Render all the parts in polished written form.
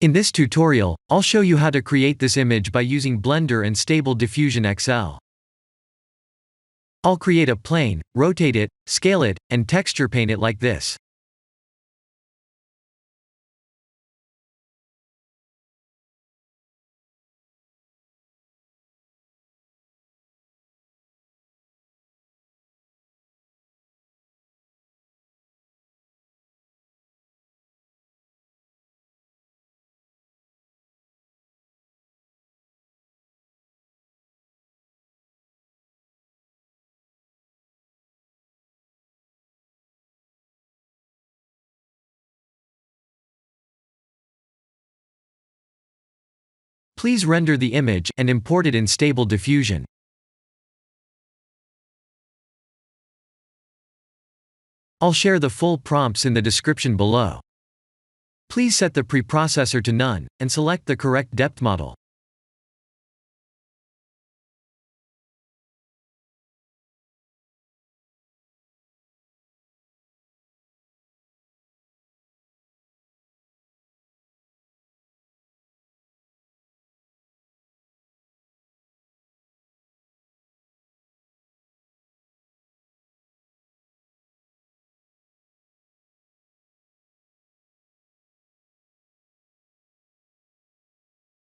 In this tutorial, I'll show you how to create this image by using Blender and Stable Diffusion XL. I'll create a plane, rotate it, scale it, and texture paint it like this. Please render the image and import it in Stable Diffusion. I'll share the full prompts in the description below. Please set the preprocessor to none, and select the correct depth model.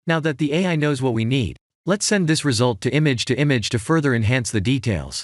Now that the AI knows what we need, let's send this result to image to further enhance the details.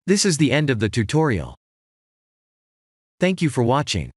This is the end of the tutorial. Thank you for watching.